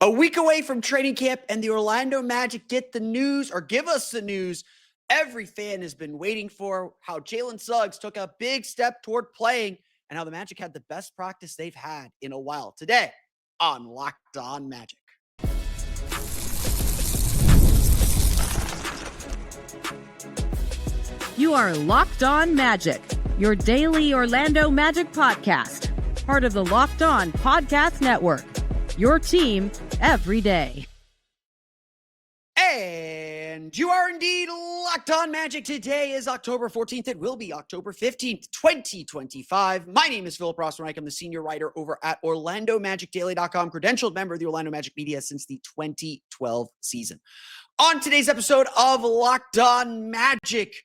A week away from training camp, and the Orlando Magic get the news, or give us the news every fan has been waiting for, how Jalen Suggs took a big step toward playing, and how the Magic had the best practice they've had in a while. Today on Locked On Magic. You are Locked On Magic, your daily Orlando Magic podcast, part of the Locked On Podcast Network, your team every day. And you are indeed Locked On Magic. Today is October 14th. It will be October 15th, 2025. My name is Philip Rossman. I'm the senior writer over at OrlandoMagicDaily.com, credentialed member of the Orlando Magic media since the 2012 season. On today's episode of Locked On Magic,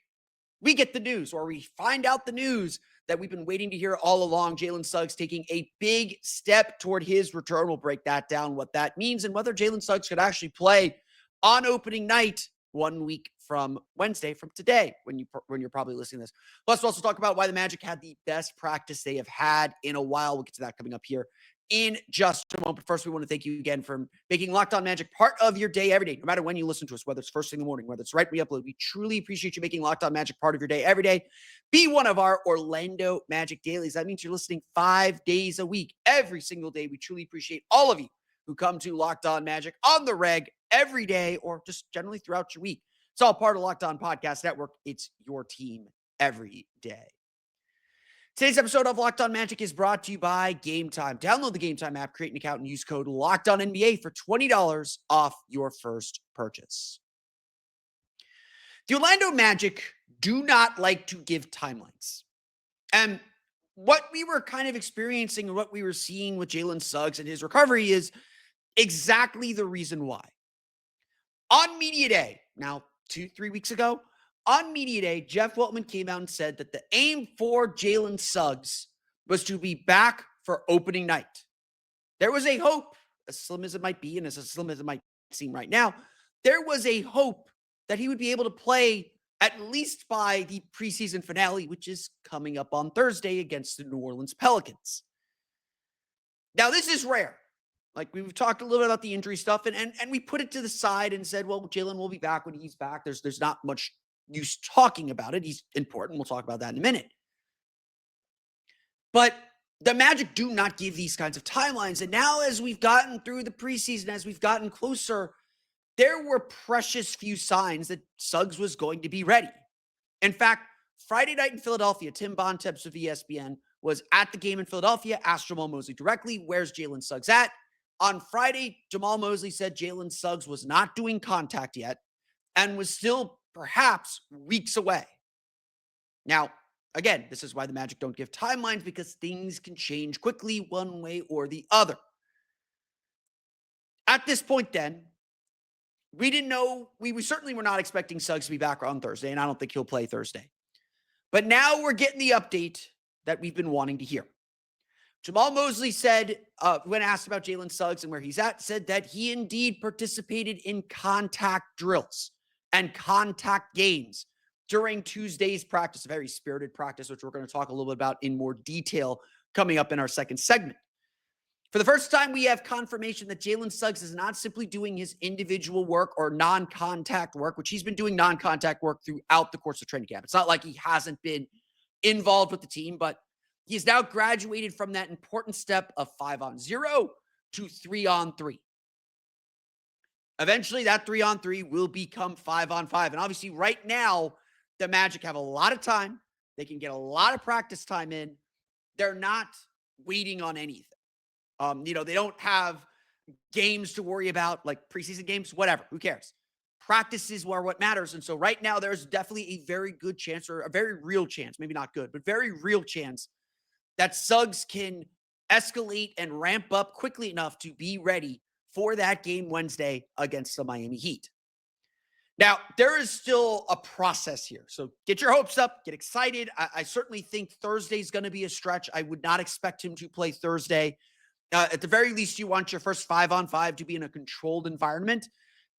we get the news, or we find out the news that we've been waiting to hear all along. Jalen Suggs taking a big step toward his return. We'll break that down, what that means, and whether Jalen Suggs could actually play on opening night 1 week from Wednesday, from today, when you're probably listening to this. Plus, we'll also talk about why the Magic had the best practice they have had in a while. We'll get to that coming up here in just a moment. But first, we want to thank you again for making Locked On Magic part of your day every day, no matter when you listen to us, whether it's first thing in the morning, whether it's right when we upload. We truly appreciate you making Locked On Magic part of your day every day. Be one of our Orlando Magic dailies. That means you're listening 5 days a week, every single day. We truly appreciate all of you who come to Locked On Magic on the reg every day, or just generally throughout your week. It's all part of Locked On Podcast Network. It's your team every day. Today's episode of Locked On Magic is brought to you by Game Time. Download the Game Time app, create an account, and use code LOCKEDONNBA for $20 off your first purchase. The Orlando Magic do not like to give timelines. And what we were kind of experiencing and what we were seeing with Jalen Suggs and his recovery is exactly the reason why. On Media Day, now 2-3 weeks ago, on Media Day, Jeff Weltman came out and said that the aim for Jalen Suggs was to be back for opening night. There was a hope, as slim as it might be, and as slim as it might seem right now, there was a hope that he would be able to play at least by the preseason finale, which is coming up on Thursday against the New Orleans Pelicans. Now, this is rare. Like, we've talked a little bit about the injury stuff, and we put it to the side and said, well, Jalen will be back when he's back. There's not much use talking about it. He's important. We'll talk about that in a minute. But the Magic do not give these kinds of timelines. And now, as we've gotten through the preseason, as we've gotten closer, there were precious few signs that Suggs was going to be ready. In fact, Friday night in Philadelphia, Tim Bontemps of ESPN was at the game in Philadelphia, asked Jamal Mosley directly, where's Jalen Suggs at? On Friday, Jamal Mosley said Jalen Suggs was not doing contact yet and was still perhaps weeks away. Now, again, this is why the Magic don't give timelines, because things can change quickly one way or the other. At this point then, we didn't know, we certainly were not expecting Suggs to be back on Thursday, and I don't think he'll play Thursday. But now we're getting the update that we've been wanting to hear. Jamal Mosley said, when asked about Jalen Suggs and where he's at, said that he indeed participated in contact drills and contact games during Tuesday's practice, a very spirited practice, which we're going to talk a little bit about in more detail coming up in our second segment. For the first time, we have confirmation that Jalen Suggs is not simply doing his individual work or non-contact work, which he's been doing non-contact work throughout the course of training camp. It's not like he hasn't been involved with the team, but he's now graduated from that important step of 5-on-0 to 3-on-3. Eventually, that 3-on-3 will become 5-on-5. And obviously, right now, the Magic have a lot of time. They can get a lot of practice time in. They're not waiting on anything. They don't have games to worry about, like preseason games, whatever. Who cares? Practices are what matters. And so right now, there's definitely a very good chance, or a very real chance, maybe not good, but very real chance that Suggs can escalate and ramp up quickly enough to be ready for that game Wednesday against the Miami Heat. Now, there is still a process here. So get your hopes up, get excited. I certainly think Thursday's going to be a stretch. I would not expect him to play Thursday. At the very least, you want your first 5-on-5 to be in a controlled environment.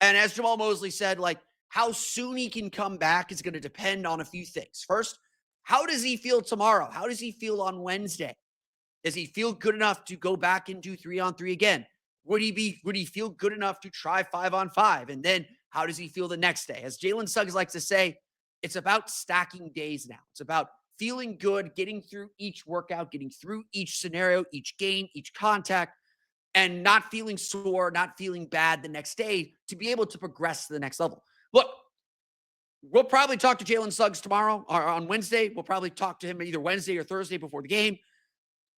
And as Jamal Mosley said, like, how soon he can come back is going to depend on a few things. First, how does he feel tomorrow? How does he feel on Wednesday? Does he feel good enough to go back and do 3-on-3 again? would he feel good enough to try 5-on-5? And then how does he feel the next day? As Jalen Suggs likes to say, it's about stacking days now. It's about feeling good, getting through each workout, getting through each scenario, each game, each contact, and not feeling sore, not feeling bad the next day to be able to progress to the next level. Look, we'll probably talk to Jalen Suggs tomorrow or on Wednesday. We'll probably talk to him either Wednesday or Thursday before the game.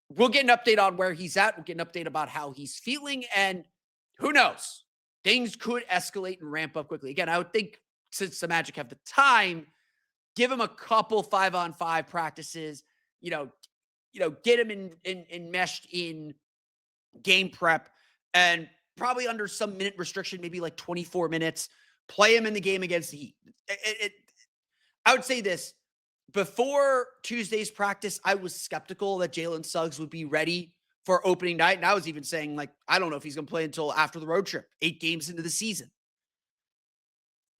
We'll get an update on where he's at. We'll get an update about how he's feeling. And who knows? Things could escalate and ramp up quickly. Again, I would think since the Magic have the time, give him a couple 5-on-5 practices, get him enmeshed in game prep and probably under some minute restriction, maybe like 24 minutes, play him in the game against the Heat. I would say this. Before Tuesday's practice, I was skeptical that Jalen Suggs would be ready for opening night. And I was even saying, I don't know if he's going to play until after the road trip, 8 games into the season.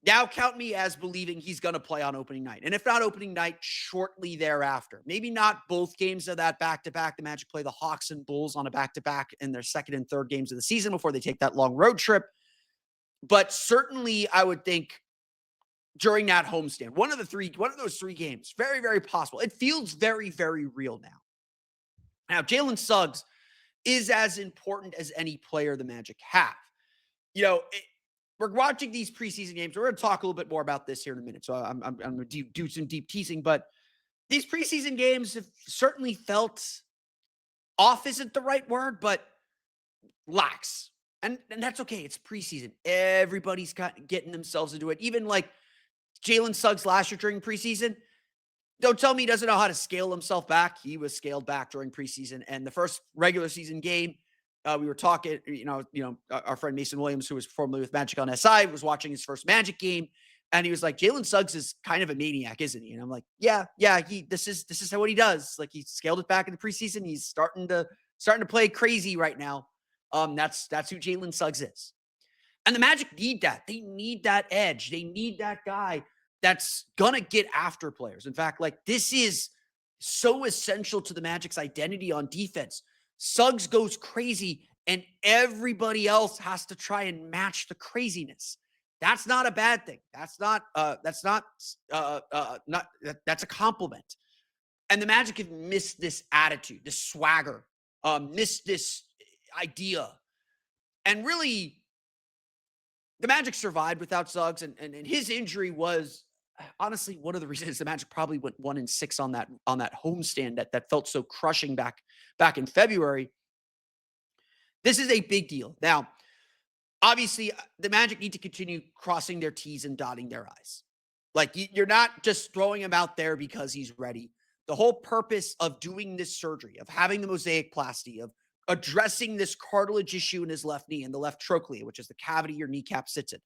Now count me as believing he's going to play on opening night. And if not opening night, shortly thereafter. Maybe not both games of that back-to-back. The Magic play the Hawks and Bulls on a back-to-back in their second and third games of the season before they take that long road trip. But certainly I would think during that homestand, one of those 3 games, very, very possible. It feels very, very real now. Now, Jalen Suggs is as important as any player the Magic have. We're watching these preseason games. We're going to talk a little bit more about this here in a minute. So I'm going to do some deep teasing, but these preseason games have certainly felt off isn't the right word, but lax. And that's okay. It's preseason. Everybody's getting themselves into it. Even like Jalen Suggs last year during preseason, don't tell me he doesn't know how to scale himself back. He was scaled back during preseason. And the first regular season game, we were talking, our friend Mason Williams, who was formerly with Magic on SI, was watching his first Magic game. And he was like, Jalen Suggs is kind of a maniac, isn't he? And I'm like, yeah, this is what he does. Like, he scaled it back in the preseason. He's starting to play crazy right now. That's who Jalen Suggs is. And the Magic need that. They need that edge. They need that guy that's going to get after players. In fact, this is so essential to the Magic's identity on defense. Suggs goes crazy and everybody else has to try and match the craziness. That's not a bad thing. That's a compliment. And the Magic have missed this attitude, this swagger, missed this idea. And really, the Magic survived without Suggs, and his injury was honestly one of the reasons the Magic probably went 1-6 on that homestand that felt so crushing back in February. This is a big deal. Now, obviously, the Magic need to continue crossing their T's and dotting their I's. You're not just throwing him out there because he's ready. The whole purpose of doing this surgery, of having the mosaic-plasty, of addressing this cartilage issue in his left knee and the left trochlea, which is the cavity your kneecap sits in.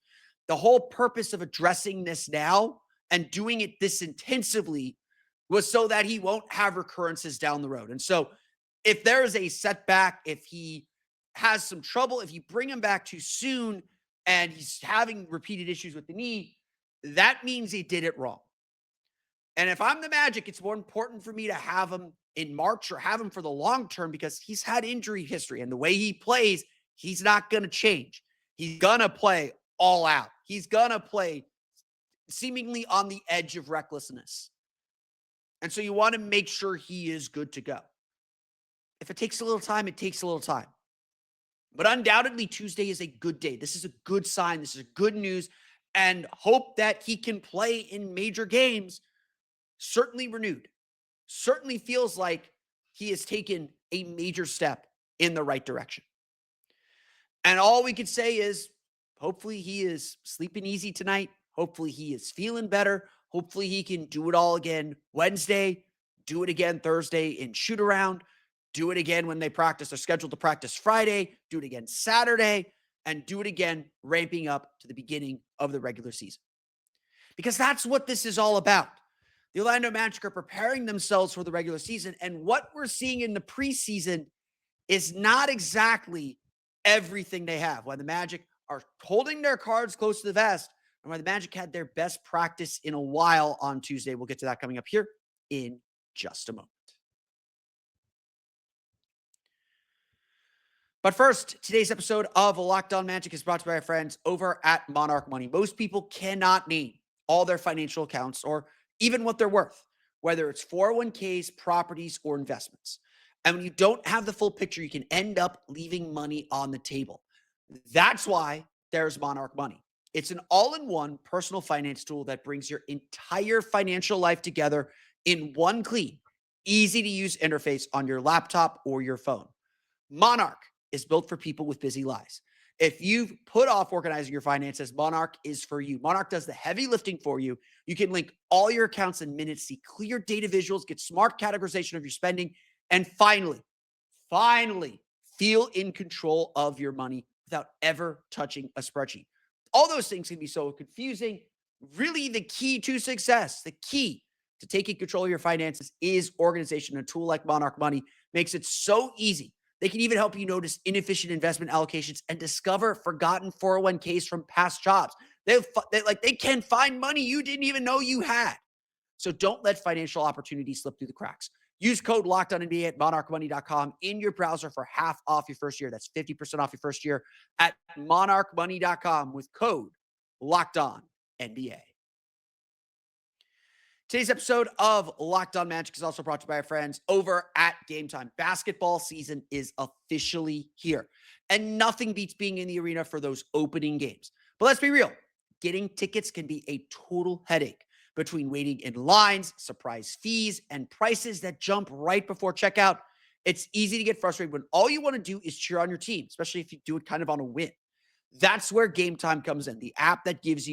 The whole purpose of addressing this now and doing it this intensively was so that he won't have recurrences down the road. And so if there is a setback, if he has some trouble, if you bring him back too soon and he's having repeated issues with the knee, that means he did it wrong. And if I'm the Magic, it's more important for me to have him in March or have him for the long term because he's had injury history. And the way he plays, he's not going to change. He's going to play all out. He's going to play seemingly on the edge of recklessness. And so you want to make sure he is good to go. If it takes a little time, it takes a little time. But undoubtedly, Tuesday is a good day. This is a good sign. This is good news. And hope that he can play in major games. Certainly renewed. Certainly feels like he has taken a major step in the right direction. And all we could say is, hopefully he is sleeping easy tonight. Hopefully he is feeling better. Hopefully he can do it all again Wednesday, do it again Thursday in shoot around, do it again when they practice. They're scheduled to practice Friday, do it again Saturday, and do it again ramping up to the beginning of the regular season. Because that's what this is all about. The Orlando Magic are preparing themselves for the regular season, and what we're seeing in the preseason is not exactly everything they have. Why the Magic are holding their cards close to the vest, and why the Magic had their best practice in a while on Tuesday. We'll get to that coming up here in just a moment. But first, today's episode of Locked On Magic is brought to you by our friends over at Monarch Money. Most people cannot name all their financial accounts or even what they're worth, whether it's 401ks, properties, or investments. And when you don't have the full picture, you can end up leaving money on the table. That's why there's Monarch Money. It's an all-in-one personal finance tool that brings your entire financial life together in one clean, easy-to-use interface on your laptop or your phone. Monarch is built for people with busy lives. If you've put off organizing your finances, Monarch is for you. Monarch does the heavy lifting for you. You can link all your accounts in minutes, see clear data visuals, get smart categorization of your spending, and finally, feel in control of your money without ever touching a spreadsheet. All those things can be so confusing. Really, the key to success, the key to taking control of your finances is organization. A tool like Monarch Money makes it so easy. They can even help you notice inefficient investment allocations and discover forgotten 401ks from past jobs. They can find money you didn't even know you had. So don't let financial opportunities slip through the cracks. Use code LOCKEDONNBA at monarchmoney.com in your browser for half off your first year. That's 50% off your first year at monarchmoney.com with code LOCKEDONNBA. Today's episode of Locked On Magic is also brought to you by our friends over at Game Time. Basketball season is officially here, and nothing beats being in the arena for those opening games. But let's be real, getting tickets can be a total headache between waiting in lines, surprise fees, and prices that jump right before checkout. It's easy to get frustrated when all you want to do is cheer on your team, especially if you do it kind of on a whim. That's where Game Time comes in, the app that gives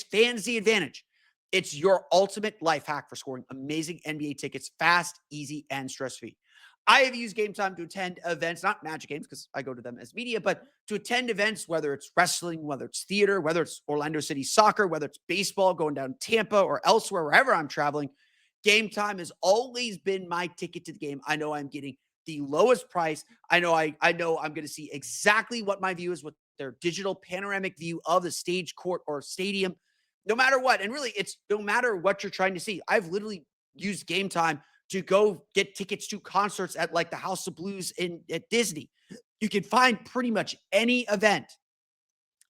fans the advantage. It's your ultimate life hack for scoring amazing NBA tickets fast, easy, and stress-free. I have used Game Time to attend events, not Magic games because I go to them as media, but to attend events, whether it's wrestling, whether it's theater, whether it's Orlando City soccer, whether it's baseball, going down Tampa or elsewhere, wherever I'm traveling. Game Time has always been my ticket to the game. I know I'm getting the lowest price. I know I'm going to see exactly what my view is with their digital panoramic view of the stage, court, or stadium. No matter what, and really, it's no matter what you're trying to see. I've literally used Game Time to go get tickets to concerts at like the House of Blues at Disney. You can find pretty much any event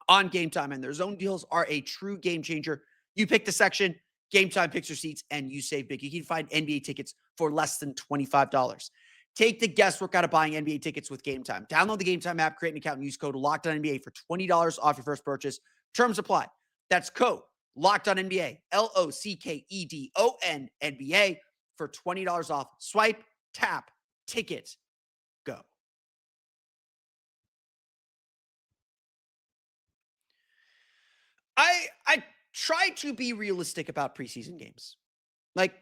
on Game Time, and their zone deals are a true game changer. You pick the section, Game Time picks your seats, and you save big. You can find NBA tickets for less than $25. Take the guesswork out of buying NBA tickets with Game Time. Download the Game Time app, create an account, and use code LOCKEDONNBA for $20 off your first purchase. Terms apply. That's code Locked On NBA, LOCKEDON NBA for $20 off. Swipe, tap, ticket, go. I try to be realistic about preseason games. Like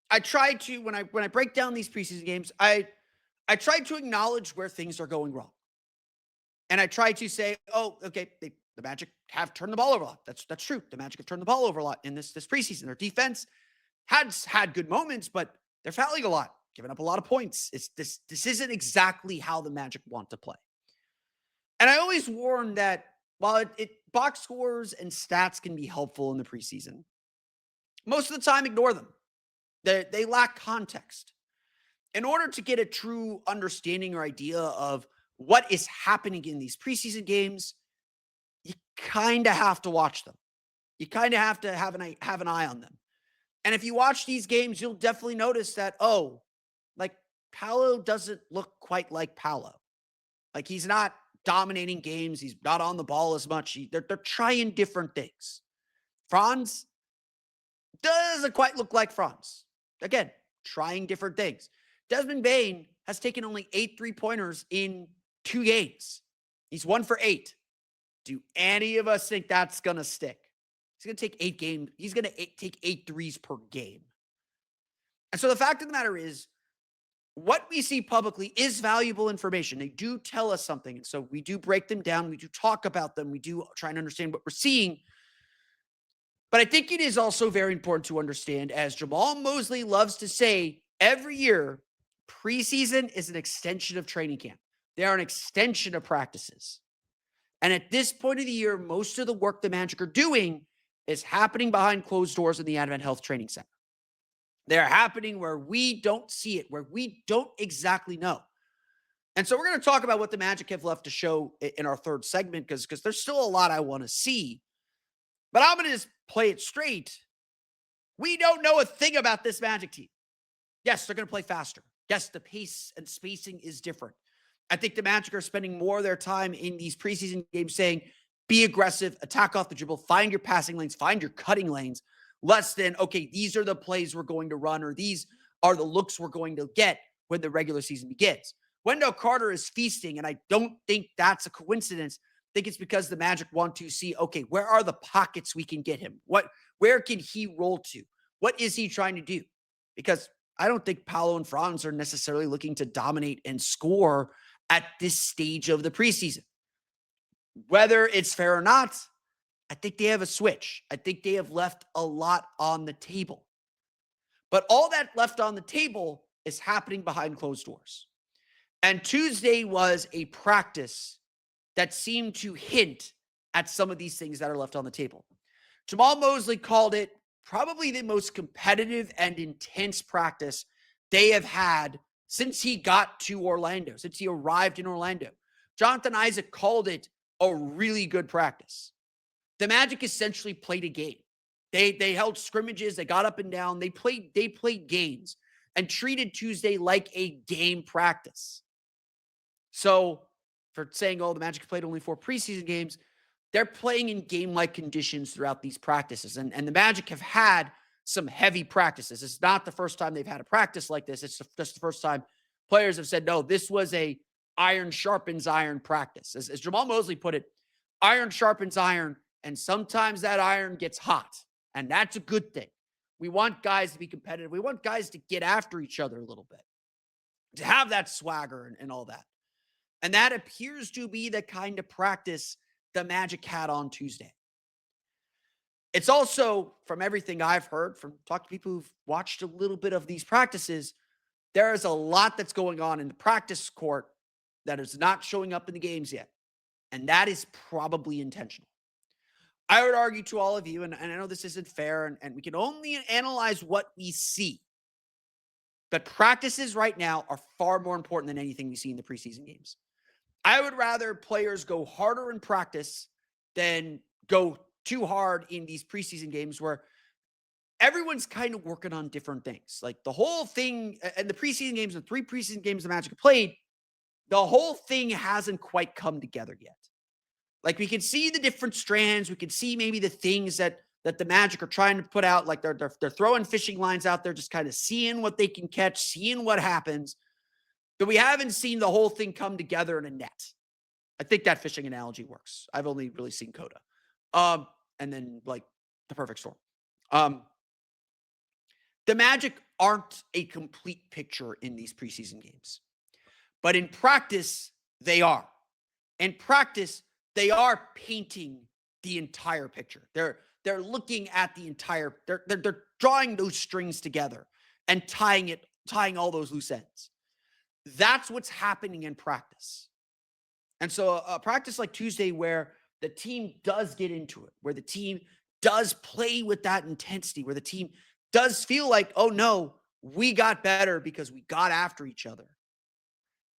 I try to when I break down these preseason games, I try to acknowledge where things are going wrong. And I try to say, oh, okay, the Magic have turned the ball over a lot. That's true. The Magic have turned the ball over a lot in this preseason. Their defense has had good moments, but they're fouling a lot, giving up a lot of points. This isn't exactly how the Magic want to play. And I always warn that while box scores and stats can be helpful in the preseason, most of the time ignore them. They lack context. In order to get a true understanding or idea of what is happening in these preseason games, you kind of have to watch them. You kind of have to have an eye on them. And if you watch these games, you'll definitely notice that, like Paolo doesn't look quite like Paolo. Like he's not dominating games. He's not on the ball as much. They're trying different things. Franz doesn't quite look like Franz. Again, trying different things. Desmond Bane has taken only 8 3-pointers in 2 games. He's 1 for 8. Do any of us think that's going to stick? He's going to take 8 games. He's going to take 8 threes per game. And so the fact of the matter is, what we see publicly is valuable information. They do tell us something. And so we do break them down. We do talk about them. We do try and understand what we're seeing. But I think it is also very important to understand, as Jamal Mosley loves to say every year, preseason is an extension of training camp. They are an extension of practices. And at this point of the year, most of the work the Magic are doing is happening behind closed doors in the Advent Health Training Center. They're happening where we don't see it, where we don't exactly know. And so we're going to talk about what the Magic have left to show in our third segment because there's still a lot I want to see. But I'm going to just play it straight. We don't know a thing about this Magic team. Yes, they're going to play faster. Yes, the pace and spacing is different. I think the Magic are spending more of their time in these preseason games saying, be aggressive, attack off the dribble, find your passing lanes, find your cutting lanes, less than, okay, these are the plays we're going to run or these are the looks we're going to get when the regular season begins. Wendell Carter is feasting, and I don't think that's a coincidence. I think it's because the Magic want to see, okay, where are the pockets we can get him? Where can he roll to? What is he trying to do? Because I don't think Paolo and Franz are necessarily looking to dominate and score at this stage of the preseason. Whether it's fair or not, I think they have a switch. I think they have left a lot on the table. But all that left on the table is happening behind closed doors. And Tuesday was a practice that seemed to hint at some of these things that are left on the table. Jamal Mosley called it probably the most competitive and intense practice they have had since he got to Orlando, since he arrived in Orlando. Jonathan Isaac called it a really good practice. The Magic essentially played a game. They held scrimmages, they got up and down, they played games and treated Tuesday like a game practice. So for saying, oh, the Magic played only 4 preseason games, they're playing in game-like conditions throughout these practices. And the Magic have had some heavy practices. It's not the first time they've had a practice like this. It's just the first time players have said, no, this was a iron sharpens iron practice. As Jamal Mosley put it, iron sharpens iron, and sometimes that iron gets hot. And that's a good thing. We want guys to be competitive. We want guys to get after each other a little bit, to have that swagger and all that. And that appears to be the kind of practice the Magic had on Tuesday. It's also, from everything I've heard, from talking to people who've watched a little bit of these practices, there is a lot that's going on in the practice court that is not showing up in the games yet. And that is probably intentional. I would argue to all of you, and I know this isn't fair, and we can only analyze what we see. But practices right now are far more important than anything we see in the preseason games. I would rather players go harder in practice than go too hard in these preseason games where everyone's kind of working on different things. Like the whole thing, and the preseason games, the 3 preseason games the Magic have played, the whole thing hasn't quite come together yet. Like we can see the different strands. We can see maybe the things that the Magic are trying to put out. Like they're throwing fishing lines out there, just kind of seeing what they can catch, seeing what happens. But we haven't seen the whole thing come together in a net. I think that fishing analogy works. I've only really seen Coda. And then like the perfect storm. The Magic aren't a complete picture in these preseason games. But in practice, they are. In practice, they are painting the entire picture. They're looking at the entire, they're drawing those strings together and tying all those loose ends. That's what's happening in practice. And so a practice like Tuesday where the team does get into it, where the team does play with that intensity, where the team does feel like, oh no, we got better because we got after each other.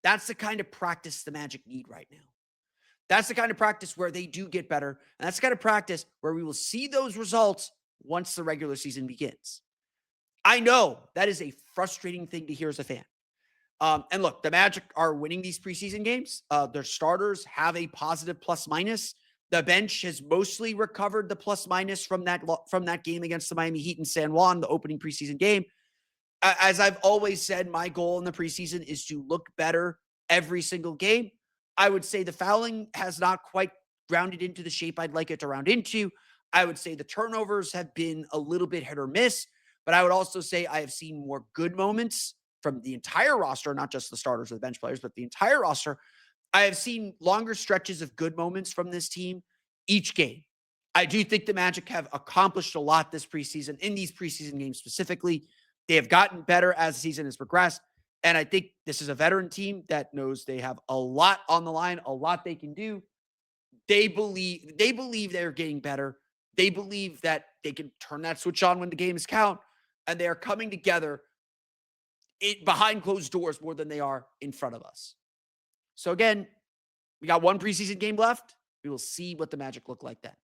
That's the kind of practice the Magic need right now. That's the kind of practice where they do get better. And that's the kind of practice where we will see those results once the regular season begins. I know that is a frustrating thing to hear as a fan. And look, the Magic are winning these preseason games. Their starters have a positive plus minus. The bench has mostly recovered the plus minus from that game against the Miami Heat in San Juan, the opening preseason game. As I've always said, my goal in the preseason is to look better every single game. I would say the fouling has not quite rounded into the shape I'd like it to round into. I would say the turnovers have been a little bit hit or miss, but I would also say I have seen more good moments from the entire roster, not just the starters or the bench players, but the entire roster. I have seen longer stretches of good moments from this team each game. I do think the Magic have accomplished a lot this preseason, in these preseason games specifically. They have gotten better as the season has progressed. And I think this is a veteran team that knows they have a lot on the line, a lot they can do. They believe they're getting better. They believe that they can turn that switch on when the games count. And they are coming together behind closed doors more than they are in front of us. So again, we got one preseason game left. We will see what the Magic look like then.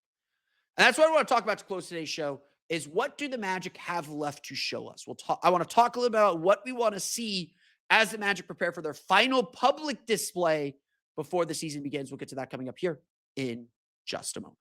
And that's what I want to talk about to close today's show is what do the Magic have left to show us? I want to talk a little bit about what we want to see as the Magic prepare for their final public display before the season begins. We'll get to that coming up here in just a moment.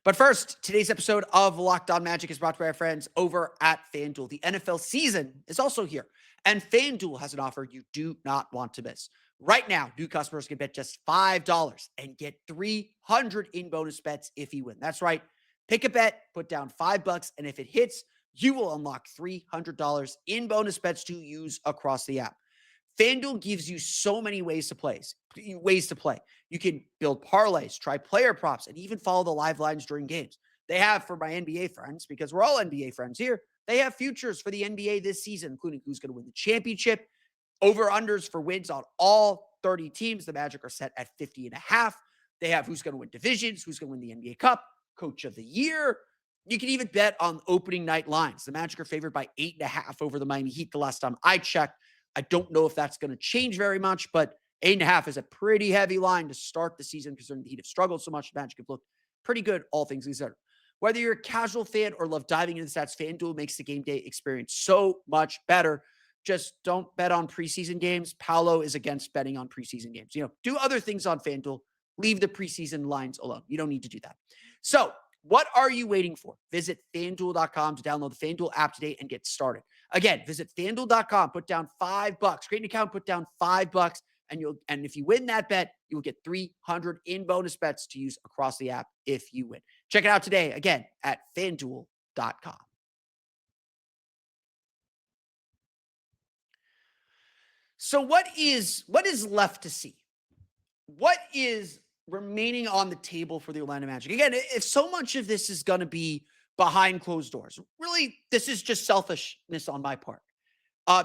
But first, today's episode of Locked On Magic is brought to you by our friends over at FanDuel. The NFL season is also here, and FanDuel has an offer you do not want to miss. Right now, new customers can bet just $5 and get $300 in bonus bets if you win. That's right. Pick a bet, put down $5, and if it hits, you will unlock $300 in bonus bets to use across the app. FanDuel gives you so many ways to play. You can build parlays, try player props, and even follow the live lines during games. They have, for my NBA friends, because we're all NBA friends here, they have futures for the NBA this season, including who's going to win the championship, over-unders for wins on all 30 teams. The Magic are set at 50.5. They have who's going to win divisions, who's going to win the NBA Cup, Coach of the Year. You can even bet on opening night lines. The Magic are favored by 8.5 over the Miami Heat the last time I checked. I don't know if that's going to change very much, but 8.5 is a pretty heavy line to start the season considering the Heat have struggled so much. The Magic have looked pretty good, all things considered. Whether you're a casual fan or love diving into the stats, FanDuel makes the game day experience so much better. Just don't bet on preseason games. Paolo is against betting on preseason games. Do other things on FanDuel. Leave the preseason lines alone. You don't need to do that. So, what are you waiting for? Visit FanDuel.com to download the FanDuel app today and get started. Again, visit FanDuel.com, put down $5. Create an account, put down $5, and if you win that bet, you will get $300 in bonus bets to use across the app if you win. Check it out today, again, at FanDuel.com. So what is left to see? What is remaining on the table for the Orlando Magic? Again, if so much of this is going to be behind closed doors, really, this is just selfishness on my part.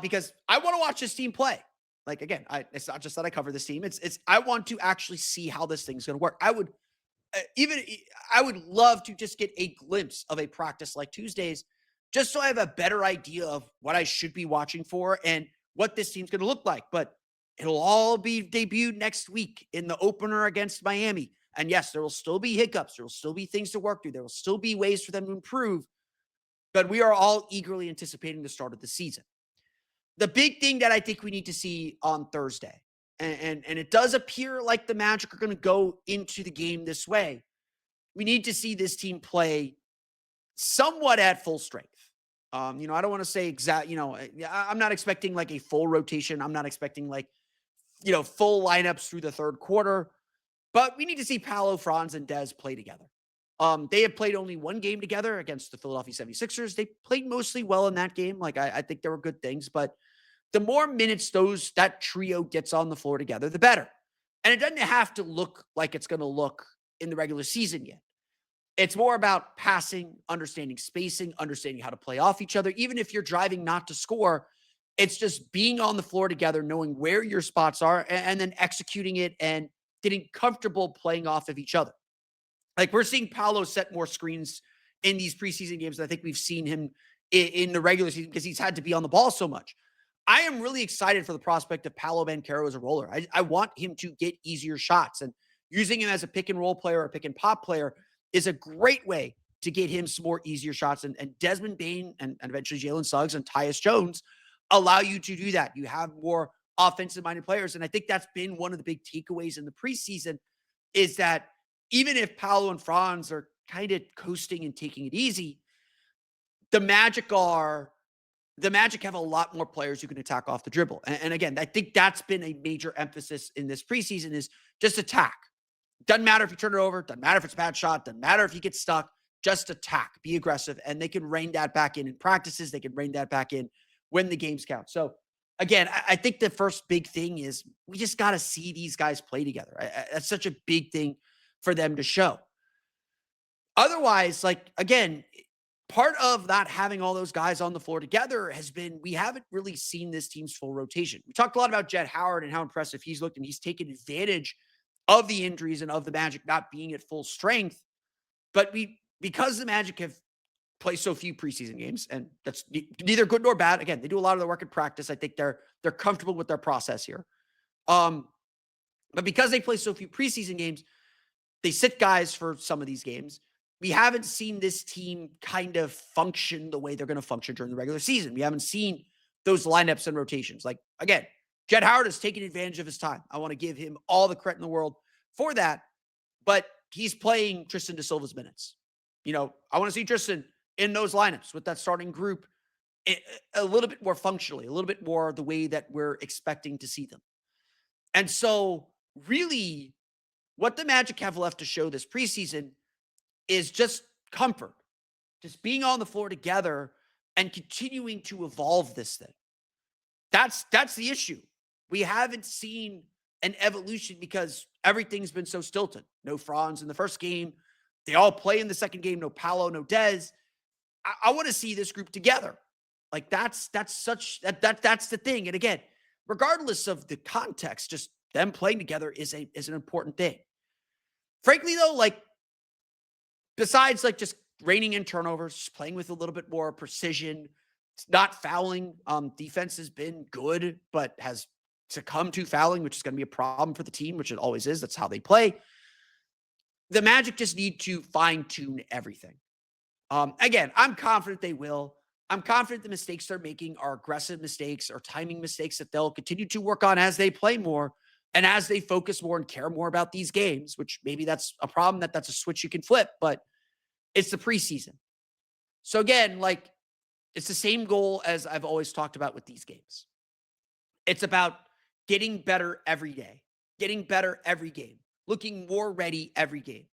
Because I want to watch this team play. Like, again, it's not just that I cover this team. It's I want to actually see how this thing's going to work. I would love to just get a glimpse of a practice like Tuesdays, just so I have a better idea of what I should be watching for and what this team's going to look like. But it'll all be debuted next week in the opener against Miami. And yes, there will still be hiccups. There will still be things to work through. There will still be ways for them to improve. But we are all eagerly anticipating the start of the season. The big thing that I think we need to see on Thursday, and it does appear like the Magic are going to go into the game this way, we need to see this team play somewhat at full strength. I don't want to say I'm not expecting like a full rotation. I'm not expecting full lineups through the third quarter, but we need to see Paolo, Franz, and Dez play together. They have played only one game together against the Philadelphia 76ers. They played mostly well in that game. I think there were good things, but the more minutes that trio gets on the floor together, the better. And it doesn't have to look like it's going to look in the regular season yet. It's more about passing, understanding spacing, understanding how to play off each other. Even if you're driving not to score, it's just being on the floor together, knowing where your spots are, and then executing it and getting comfortable playing off of each other. Like, we're seeing Paolo set more screens in these preseason games than I think we've seen him in the regular season because he's had to be on the ball so much. I am really excited for the prospect of Paolo Banchero as a roller. I want him to get easier shots, and using him as a pick and roll player or a pick and pop player is a great way to get him some more easier shots. And Desmond Bane and eventually Jalen Suggs and Tyus Jones allow you to do that. You have more offensive-minded players, and I think that's been one of the big takeaways in the preseason is that even if Paolo and Franz are kind of coasting and taking it easy, the Magic have a lot more players who can attack off the dribble. And again, I think that's been a major emphasis in this preseason is just attack. Doesn't matter if you turn it over. Doesn't matter if it's a bad shot. Doesn't matter if you get stuck. Just attack. Be aggressive. And they can rein that back in practices. They can rein that back in when the games count. So, again, I think the first big thing is we just got to see these guys play together. That's such a big thing for them to show. Otherwise, again, part of not having all those guys on the floor together has been we haven't really seen this team's full rotation. We talked a lot about Jett Howard and how impressive he's looked, and he's taken advantage of the injuries and of the Magic not being at full strength. But because the Magic have play so few preseason games, and that's neither good nor bad. Again, they do a lot of the work in practice. I think they're comfortable with their process here. But because they play so few preseason games, they sit guys for some of these games. We haven't seen this team kind of function the way they're going to function during the regular season. We haven't seen those lineups and rotations. Like, again, Jett Howard has taken advantage of his time. I want to give him all the credit in the world for that, but he's playing Tristan da Silva's minutes. I want to see Tristan in those lineups with that starting group a little bit more functionally, a little bit more the way that we're expecting to see them. And so really what the Magic have left to show this preseason is just comfort, just being on the floor together and continuing to evolve this thing. That's the issue. We haven't seen an evolution because everything's been so stilted. No Franz in the first game. They all play in the second game. No Paolo, no Dez. I want to see this group together. Like that's the thing. And again, regardless of the context, just them playing together is an important thing. Frankly, though, like besides like just reining in turnovers, just playing with a little bit more precision, not fouling. Defense has been good, but has succumbed to fouling, which is going to be a problem for the team, which it always is. That's how they play. The Magic just need to fine-tune everything. Again, I'm confident they will. I'm confident the mistakes they're making are aggressive mistakes or timing mistakes that they'll continue to work on as they play more and as they focus more and care more about these games, which maybe that's a problem, that's a switch you can flip, but it's the preseason. So again, like it's the same goal as I've always talked about with these games. It's about getting better every day, getting better every game, looking more ready every game.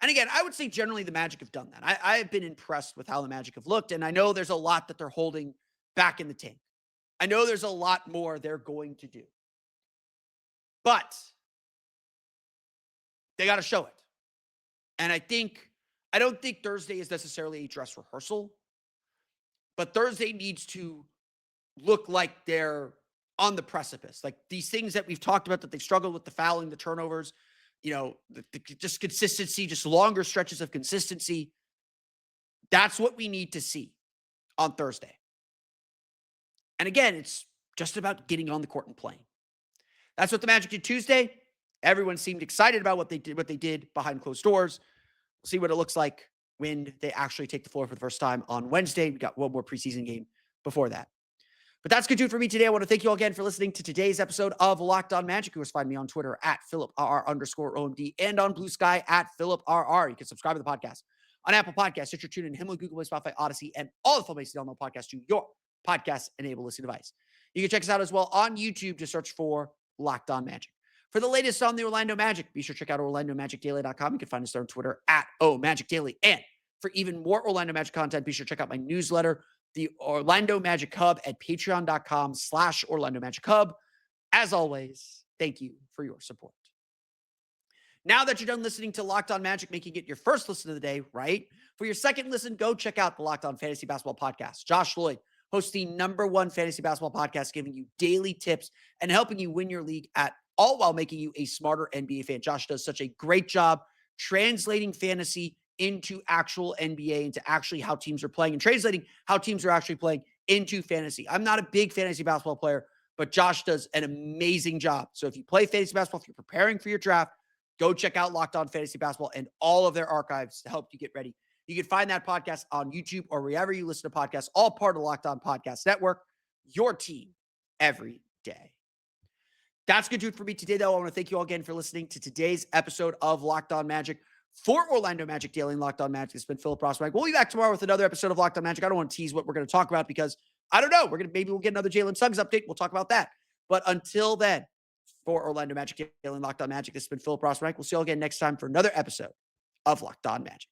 And again, I would say generally the Magic have done that. I have been impressed with how the Magic have looked, and I know there's a lot that they're holding back in the tank. I know there's a lot more they're going to do. But they got to show it. And I don't think Thursday is necessarily a dress rehearsal, but Thursday needs to look like they're on the precipice. Like these things that we've talked about, that they've struggled with, the fouling, the turnovers, just consistency, just longer stretches of consistency. That's what we need to see on Thursday. And again, it's just about getting on the court and playing. That's what the Magic did Tuesday. Everyone seemed excited about what they did behind closed doors. We'll see what it looks like when they actually take the floor for the first time on Wednesday. We got one more preseason game before that. But that's good for me today. I want to thank you all again for listening to today's episode of Locked On Magic. You can find me on Twitter at @PhilipRR_OMD and on Blue Sky at PhilipRR. You can subscribe to the podcast on Apple Podcasts, Stitcher, TuneIn, Himalaya, Google Play, Spotify, Odyssey, and all the full-based download podcasts to your podcast-enabled listening device. You can check us out as well on YouTube. Just search for Locked On Magic. For the latest on the Orlando Magic, be sure to check out OrlandoMagicDaily.com. You can find us there on Twitter at @OMagicDaily. And for even more Orlando Magic content, be sure to check out my newsletter, the Orlando Magic Hub, at patreon.com/Orlando Magic Hub. As always, thank you for your support. Now that you're done listening to Locked On Magic, making it your first listen of the day, right? For your second listen, go check out the Locked On Fantasy Basketball Podcast. Josh Lloyd hosts the #1 fantasy basketball podcast, giving you daily tips and helping you win your league all while making you a smarter NBA fan. Josh does such a great job translating fantasy into actual NBA, into actually how teams are playing, and translating how teams are actually playing into fantasy. I'm not a big fantasy basketball player, but Josh does an amazing job. So if you play fantasy basketball, if you're preparing for your draft, go check out Locked On Fantasy Basketball and all of their archives to help you get ready. You can find that podcast on YouTube or wherever you listen to podcasts, all part of the Locked On Podcast Network, your team every day. That's good for me today, though. I want to thank you all again for listening to today's episode of Locked On Magic. For Orlando Magic Daily and Locked On Magic, it's been Philip Ross. We'll be back tomorrow with another episode of Locked On Magic. I don't want to tease what we're going to talk about because I don't know. Maybe we'll get another Jalen Suggs update. We'll talk about that. But until then, for Orlando Magic Daily and Locked On Magic, this has been Philip Ross. We'll see you all again next time for another episode of Locked On Magic.